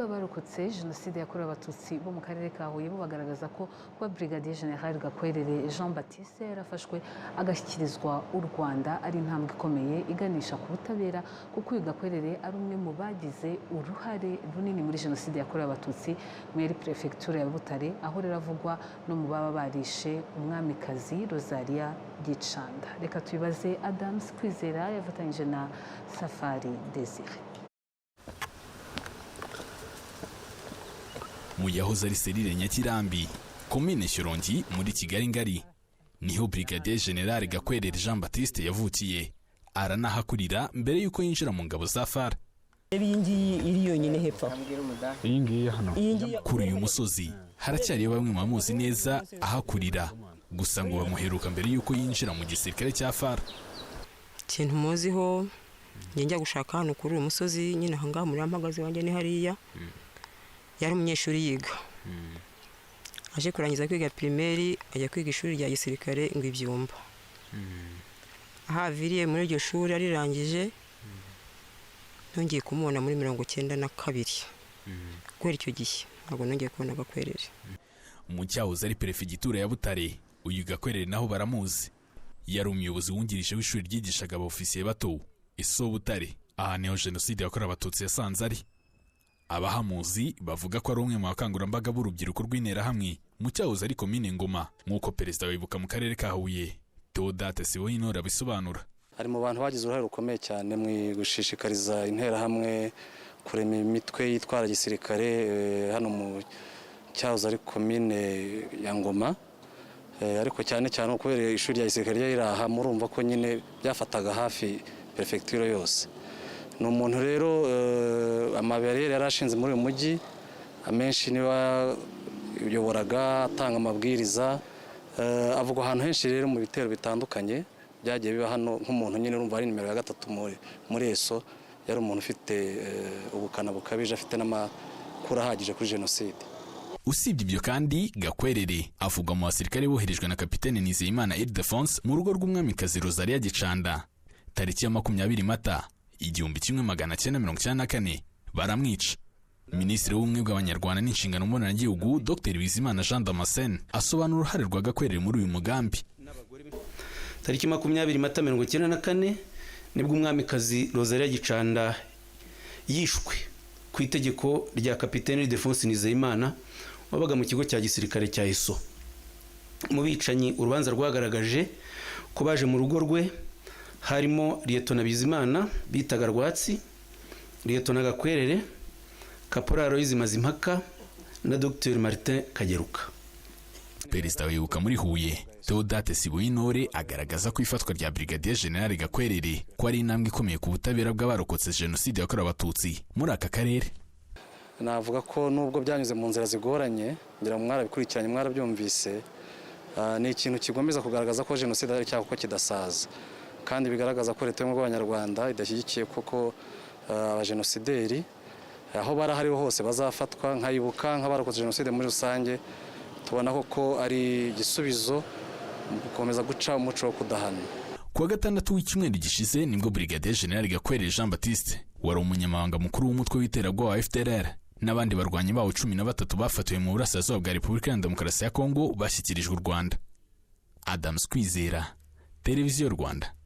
Abarokotse jenoside yakorewe abatutsi bo mu karere ka Huye bo bagaragaza ko kuba Brigadier General Gakwerere Jean Baptiste yarafashwe agashyikirizwa u Rwanda ari intambwe ikomeye iganisha ku butabera, kuko uyu Gakwerere ari umwe mu bagize uruhare runini muri jenoside yakorewe abatutsi muri prefecture ya Butare, aho rero avugwa no mu baba barishe umwamikazi Rosalia Gicanda. Reka tubibaze Adams Kwizera yafatanyije na Safari Desire. Mu yahoze ari Serire Nyakirambi, komine Shyorongi muri Kigali ngari, niho Brigadier General Gakwerere Jean Baptiste yavukiye, aranahakurira mbere yuko yinjira mu ngabo za FAR. Iri yonyine hepfo. Iyi hano. Kuri uyu musozi haracyari bamwe mu bamuzi neza ahakurira, gusa ngo bamuheruka mbere yuko yinjira mu gisirikare cya FAR. Kintu muziho njya gushaka hano kuri uyu musozi nyine hanga muri amagaze wanjye ni hariya. Yari umunyeshuri yiga, aje kurangiza kwiga primaire ajya kwiga ishuri rya gisirikare ngo Ibyumba. Ahaviriye muri iryo shuri arirangije, nongeye kumubona muri 92 kubera icyo gihe ntabwo nongeye kubona Gakwerere. Mu cyahoze ari perefegitura ya Butare, uyu Gakwerere naho baramuzi. Yari umuyobozi wungirije w'ishuri ryigishaga abofisiye bato iso Butare, aha niho jenoside yakorewe abatutsi yasanze ari. Abahamuzi bavuga ko ari umwe mu bakangurambaga b'urubyiruko rw'Interahamwe mu cyahoze ari komine Ngoma, nk'uko perezida wibuka mu karere ka Huye Theodate Siboyintora abisobanura. Ari mu bantu bagize uruhare rukomeye cyane mu gushishikariza Interahamwe kurema imitwe yitwara gisirikare hano mu cyahoze ari komine ya Ngoma, ariko cyane kubera ishuri rya gisirikare ryaraha murumva ko nyine byafataga hafi prefecture yose. Ni umuntu rero amabere yarashinze muri uyu mujyi, amenshi niba uyoboraga atanga amabwiriza, avugwa ahantu henshi rero mu bitero bitandukanye byagiye biba hano, nk'umuntu nyine urumva ari nimero ya 3 muri ESO, yari umuntu ufite ubukana bukabije, afite n'amakuru ahagije kuri jenoside. Usibye ibyo kandi Gakwerere avugwa mu basirikare boherejwe na Kapitene Nizeyimana Ildefonse mu rugo rw'umwamikazi Rosalia Gicanda tariki ya 20 Mata 1994 baramwica. Minisitiri w'ubumwe bw'Abanyarwanda n'inshingano mboneragihugu Dr Bizimana Jean Damascene asobanura uruhare rwa Gakwerere muri uyu mugambi. Tariki 20 Mata 1994 nibwo umwamikazi Rosalia Gicanda yishwe ku itegeko rya Kapitene Ildefonse Nizeyimana wabaga mu kigo cya gisirikare cya ESO. Mu bicanyi urubanza rwagaragaje ko baje mu rugo rwe harimo Lieutenant Bizimana bitaga Rwatsi, Lieutenant Gakwerere, Caporal Aloys Mazimpaka na Dr Martin Kageruka. Perezida wibuka muri Huye Theodate Siboyintora agaragaza ko ifatwa rya Brigadier General Gakwerere ko ari intambwe ikomeye ku butabera bw'abarokotse jenoside yakorewe abatutsi muri aka karere. Navuga ko nubwo byanyuze mu nzira zigoranye, ngira mwarabikurikiranye mwarabyumvise, ni ikintu kigomeza kugaragaza ko jenoside ari cyaha ko kidasaza, kandi bigaragaza ko leta y'ubumwe bw'Abanyarwanda idashyigikiye koko abajenosideri, aho barahariho hose bazafatwa nkayibuka nk'abarokotse jenoside muri rusange. Tubona ko ari igisubizo mu gukomeza guca umuco wo kudahana. Kuwa gatandatu w'icyumweru gishize nibwo Brigadier General Gakwerere Jean Baptiste wari umunyamabanga mukuru w'umutwe w'iterabwoba wa FDLR n'abandi barwanyi bawo 13 bafatiwe mu burasirazuba bwa Repubulika ya Demokarasi ya Kongo bashyikirijwe u Rwanda. Adams Kwizera, Televiziyo Rwanda.